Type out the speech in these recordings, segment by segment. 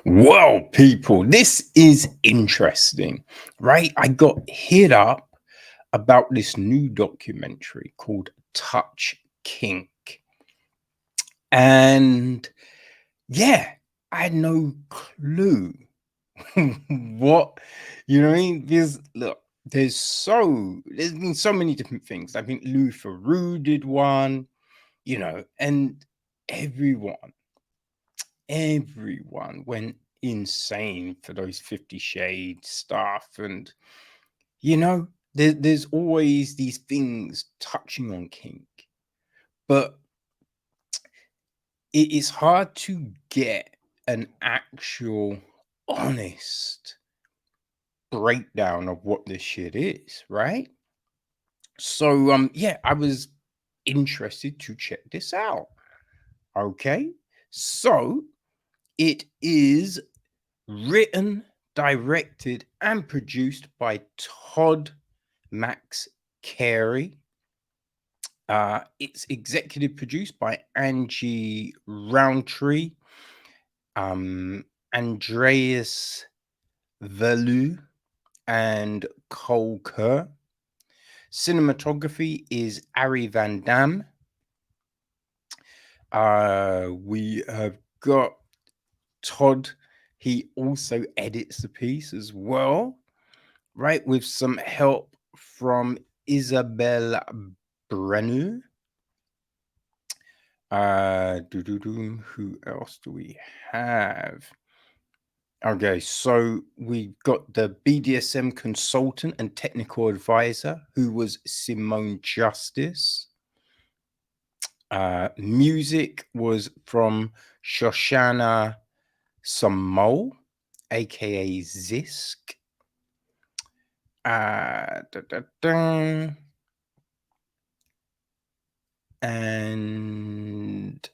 Well, people, this is interesting, right? I got hit up about this new documentary called Touch Kink. And yeah, I had no clue what, what I mean? Because look, there's been so many different things. I think Lou Ferrou did one, and everyone, everyone went insane for those 50 Shades stuff. And there's always these things touching on kink, but it is hard to get an actual honest breakdown of what this shit is, right? So yeah, I was interested to check this out. Okay. So it is written, directed, and produced by Todd Max Carey. It's executive produced by Angie Roundtree, Andreas Velu, and Cole Kerr. Cinematography is Ari Van Dam. We have got Todd. He also edits the piece as well, right? With some help from Isabelle Brenu. Who else do we have? Okay, so we got the BDSM consultant and technical advisor, who was Simone Justice. Music was from Shoshana Samol, aka Zisk. And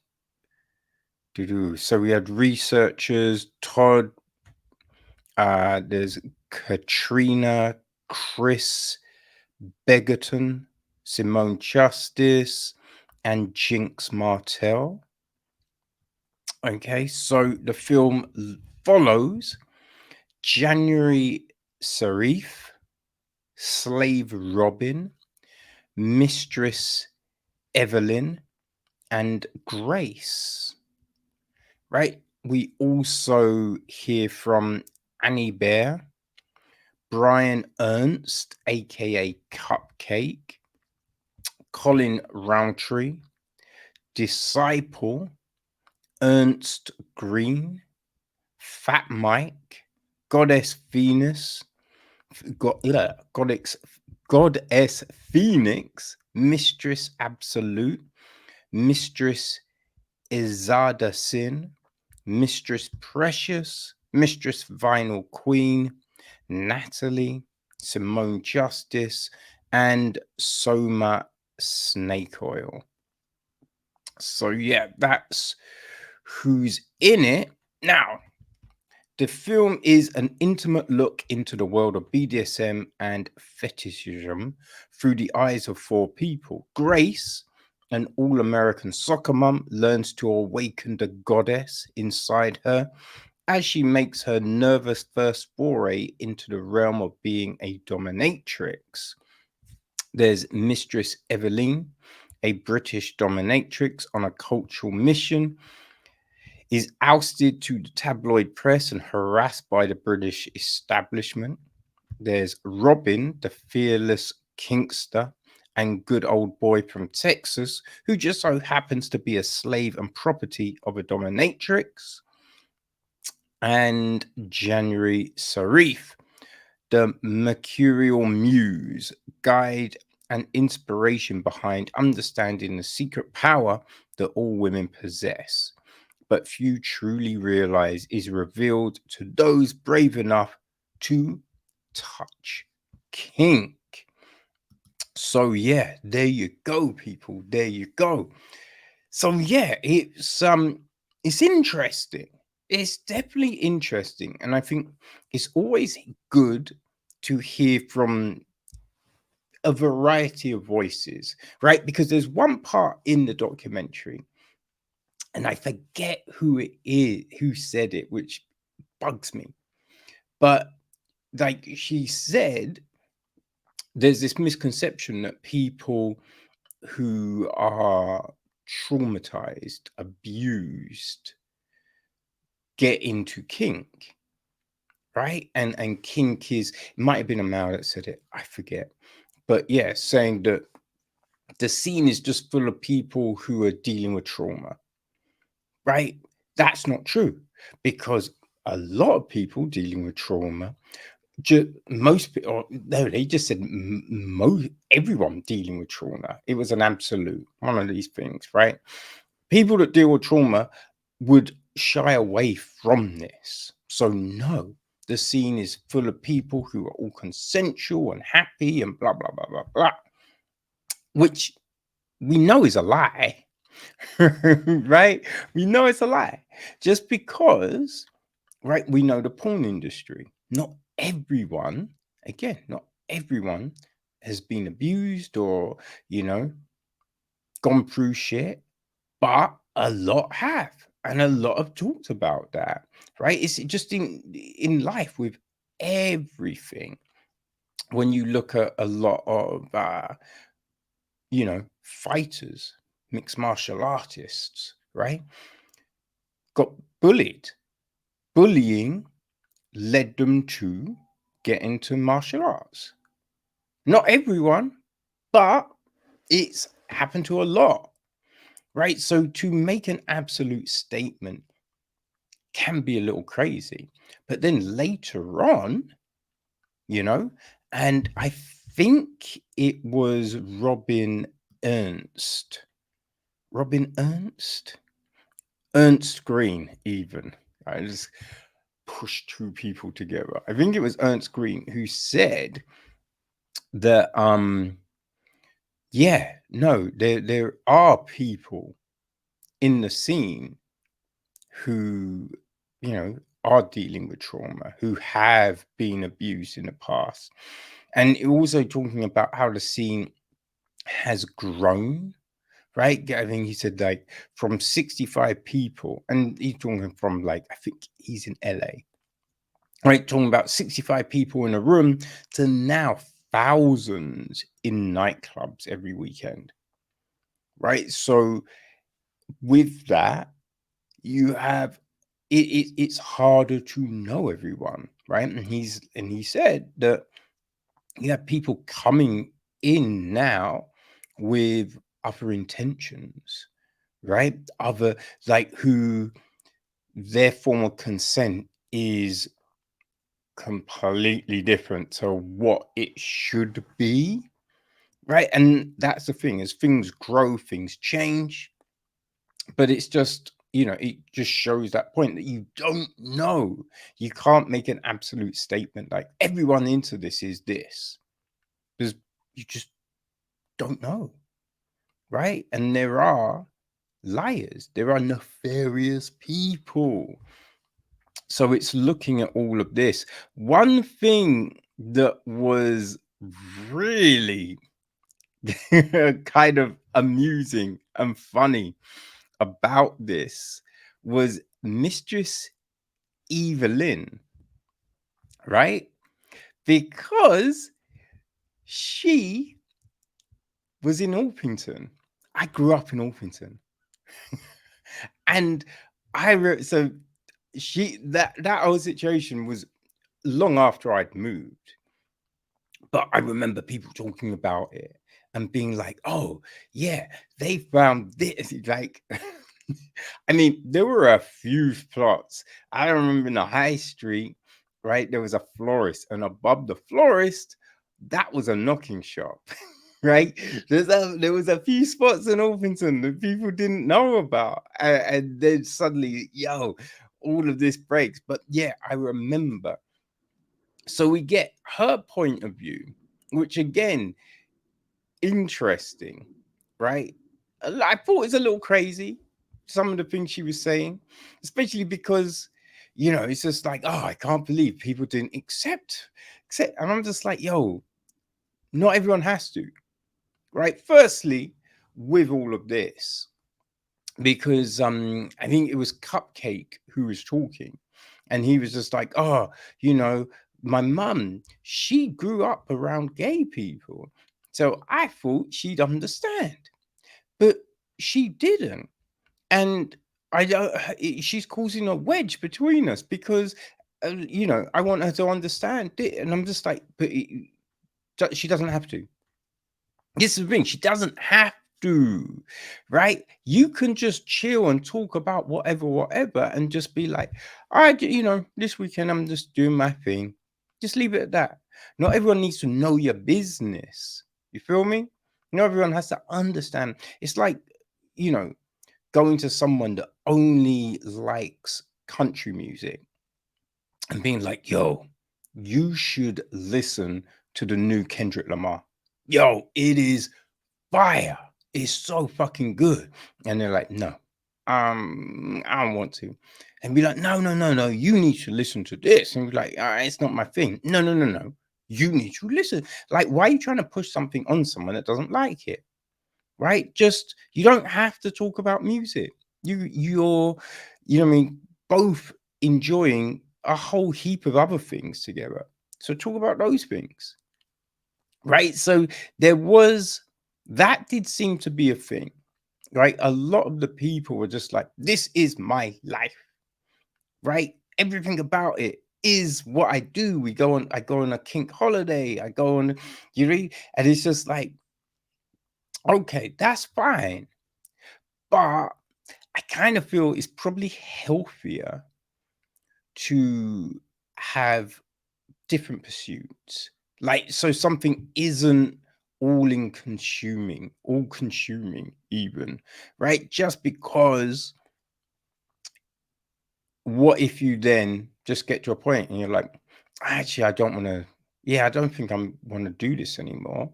so we had researchers, Todd, there's Katrina, Chris Begerton, Simone Justice, and Jinx Martel. Okay, so the film follows January Seraph, Slave Robin, Mistress Evilyne, and Grace. Right? We also hear from Annie Bear, Brian Ernst, aka Cupcake, Colin Roundtree, Disciple, Ernst Green, Fat Mike, Goddess Venus, Goddess Phoenix, Mistress Absolute, Mistress Izada Sin, Mistress Precious, Mistress Vinyl Queen, Natalie, Simone Justice, and Soma Snake Oil. So yeah, that's who's in it. Now, the film is an intimate look into the world of BDSM and fetishism through the eyes of four people. Grace, an all-American soccer mom, learns to awaken the goddess inside her as she makes her nervous first foray into the realm of being a dominatrix. There's Mistress Evilyne, a British dominatrix on a cultural mission, is ousted to the tabloid press and harassed by the British establishment. There's Robin, the fearless kinkster and good old boy from Texas, who just so happens to be a slave and property of a dominatrix. And January Seraph, the mercurial muse, guide and inspiration behind understanding the secret power that all women possess, but few truly realize is revealed to those brave enough to touch kink. So yeah, there you go, people. There you go. So yeah, it's interesting. It's definitely interesting, and I think it's always good to hear from a variety of voices, right? Because there's one part in the documentary, and I forget who it is, who said it, which bugs me. But like she said, there's this misconception that people who are traumatized, abused, get into kink, right? And kink is, it might have been a male that said it, I forget. But yeah, saying that the scene is just full of people who are dealing with trauma, right? That's not true, because a lot of people dealing with trauma, most people, no, they just said everyone dealing with trauma. It was an absolute one of these things, right? People that deal with trauma would shy away from this. So no, the scene is full of people who are all consensual and happy and blah blah blah blah blah, which we know is a lie. Right? We know it's a lie. Just because, right, we know the porn industry. Not everyone, again, not everyone has been abused or, gone through shit, but a lot have. And a lot have talked about that, right? It's just in life with everything. When you look at a lot of, fighters, mixed martial artists, right? Got bullied. Bullying led them to get into martial arts. Not everyone, but it's happened to a lot, right? So to make an absolute statement can be a little crazy. But then later on, and I think it was Robin Ernst. Ernst Green, even. I just pushed two people together. I think it was Ernst Green who said that there are people in the scene who are dealing with trauma, who have been abused in the past. And also talking about how the scene has grown, right? I think he said like from 65 people, and he's talking from like, I think he's in LA, right? Talking about 65 people in a room to now thousands in nightclubs every weekend, right? So with that, you have it's harder to know everyone, right? And he said that you have people coming in now with other intentions, right? Other, like, who their form of consent is completely different to what it should be, right? And that's the thing, as things grow, things change, but it's just, it just shows that point that you don't know. You can't make an absolute statement like everyone into this is this, because you just don't know, right? And there are liars, there are nefarious people. So it's looking at all of this. One thing that was really kind of amusing and funny about this was Mistress Evilyne, right? Because she was in Orpington. I grew up in Orpington. And so that whole situation was long after I'd moved. But I remember people talking about it and being like, oh, yeah, they found this. Like, I mean, there were a few plots. I remember in the high street, right? There was a florist, and above the florist, that was a knocking shop, right? There was a few spots in Orpington that people didn't know about. And then suddenly, all of this breaks. But yeah, I remember. So we get her point of view, which again, interesting, right? I thought it was a little crazy, some of the things she was saying, especially because, it's just like, oh, I can't believe people didn't accept. And I'm just like, not everyone has to, right? Firstly, with all of this, because I think it was Cupcake who was talking, and he was just like, oh, you know, my mum, she grew up around gay people, so I thought she'd understand, but she didn't. And I don't, she's causing a wedge between us because you know, I want her to understand it, and I'm just like, but she doesn't have to. This is the thing, she doesn't have to, right? You can just chill and talk about whatever, and just be like, you know, this weekend I'm just doing my thing. Just leave it at that. Not everyone needs to know your business. You feel me? Not everyone has to understand. It's like, you know, going to someone that only likes country music and being like, yo, you should listen to the new Kendrick Lamar. Yo, it is fire. It's so fucking good. And they're like, no, I don't want to. And be like, no, you need to listen to this. And be like, it's not my thing. No. You need to listen. Like, why are you trying to push something on someone that doesn't like it? Right? Just, you don't have to talk about music. You're, you know what I mean, both enjoying a whole heap of other things together. So talk about those things. Right? So there was, that did seem to be a thing, right? A lot of the people were just like, this is my life, right? Everything about it is what I do. I go on a kink holiday, I go on, you read, and it's just like, okay, that's fine. But I kind of feel it's probably healthier to have different pursuits. Like, so something isn't all consuming even, right? Just because, what if you then just get to a point and you're like, actually, I don't want to, I don't think I want to do this anymore.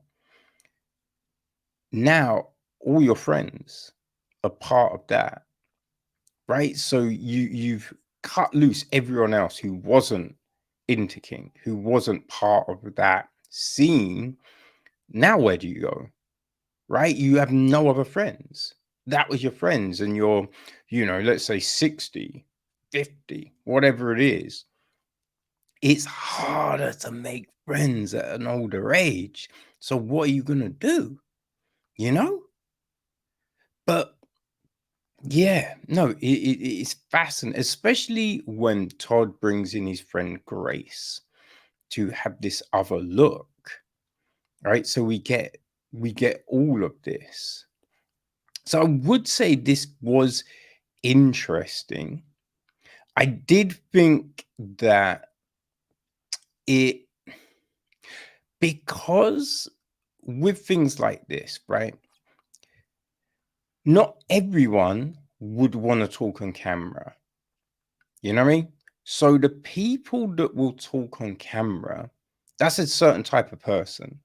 Now, all your friends are part of that, right? So you've cut loose everyone else who wasn't into kink, who wasn't part of that scene. Now where do you go? Right? You have no other friends. That was your friends, and you're, you know, let's say 60, 50, whatever it is. It's harder to make friends at an older age. So what are you gonna do? You know? But yeah, no, it's fascinating, especially when Todd brings in his friend Grace to have this other look, right? So we get all of this. So I would say this was interesting. I did think that it, because with things like this, right? Not everyone would want to talk on camera. You know what I mean? So the people that will talk on camera, that's a certain type of person.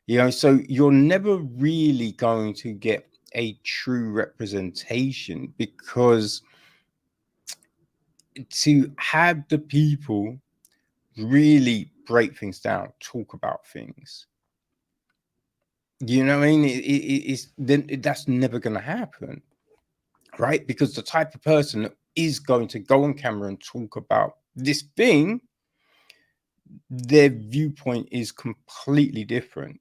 You know, so you're never really going to get a true representation, because to have the people really break things down, talk about things, you know what I mean? It's then that's never going to happen, right? Because the type of person that is going to go on camera and talk about this thing, their viewpoint is completely different,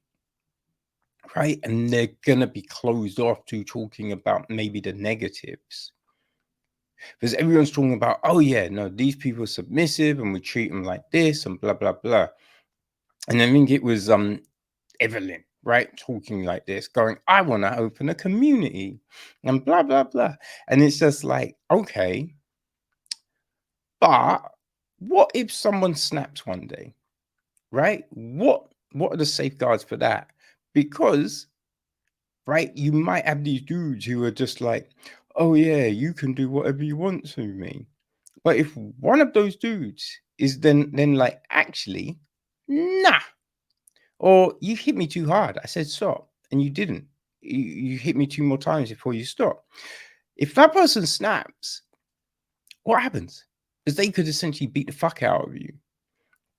right? And they're going to be closed off to talking about maybe the negatives, because everyone's talking about, oh yeah, no, these people are submissive and we treat them like this and blah blah blah. And I think it was Evilyne, right, talking like this, going, I want to open a community and blah blah blah. And it's just like, okay, but what if someone snaps one day, right? What are the safeguards for that? Because, right, you might have these dudes who are just like, oh yeah, you can do whatever you want to me. But if one of those dudes is then like, actually, nah, or you hit me too hard, I said stop, and you didn't. You hit me 2 more times before you stop. If that person snaps, what happens? Because they could essentially beat the fuck out of you,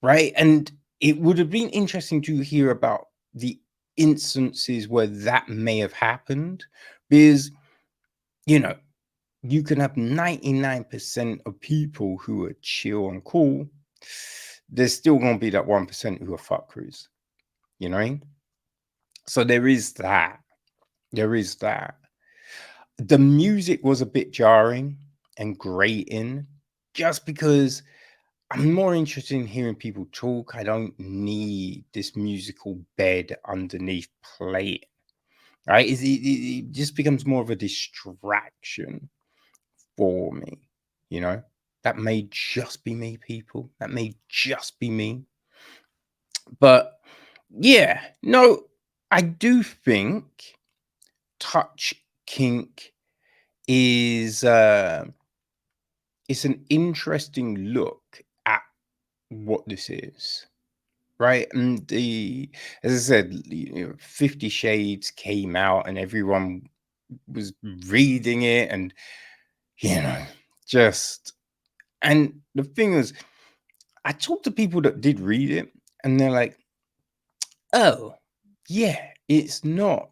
right? And it would have been interesting to hear about the instances where that may have happened, because you know, you can have 99% of people who are chill and cool. There's still going to be that 1% who are fuckers, you know what I mean? So there is that. There is that. The music was a bit jarring and grating just because I'm more interested in hearing people talk. I don't need this musical bed underneath playing, right? It just becomes more of a distraction for me, you know? That may just be me, people. That may just be me. But yeah, no, I do think Touch Kink is it's an interesting look at what this is, right? And as I said, 50 Shades came out and everyone was reading it, and just, and the thing is, I talked to people that did read it, and they're like, oh yeah, it's not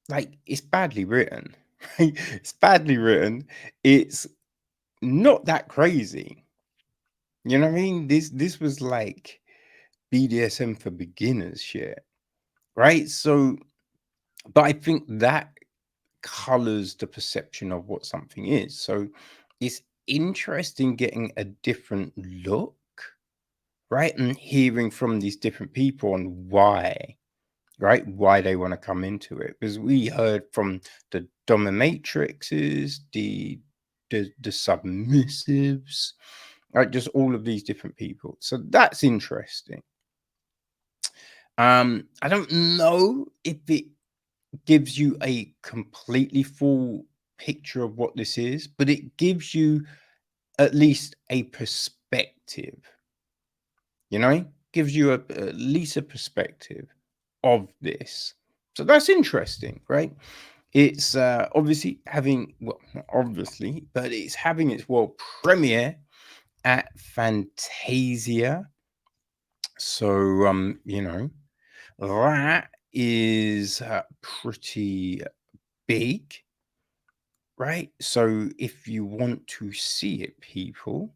like, it's badly written. Right? It's badly written. It's not that crazy. You know what I mean? This was like BDSM for beginners shit, right? So, but I think that colors the perception of what something is. So it's interesting getting a different look, right? And hearing from these different people on why, right? Why they want to come into it. Because we heard from the dominatrixes, the submissives, right? Just all of these different people. So that's interesting. I don't know if it gives you a completely full picture of what this is, but it gives you at least a perspective, gives you at least a perspective of this. So that's interesting, right? It's obviously having, well, not obviously, but it's having its world premiere at Fantasia. So, that is pretty big, right? So if you want to see it, people,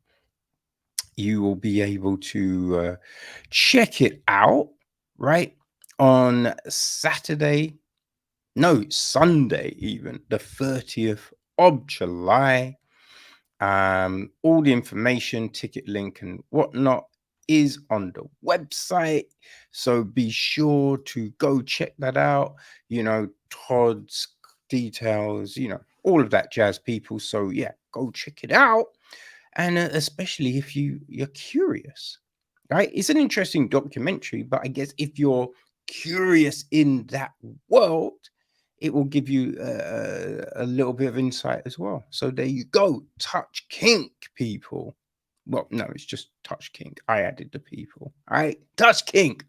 you will be able to check it out, right? On Saturday, no, Sunday, even the 30th of July. All the information, ticket link, and whatnot is on the website. So be sure to go check that out. Todd's details, all of that jazz, people. So yeah, go check it out. And especially if you're curious, right? It's an interesting documentary, but I guess if you're curious in that world, it will give you a little bit of insight as well. So there you go. Touch Kink, people. Well, no, it's just Touch Kink. I added the people. All right. Touch Kink.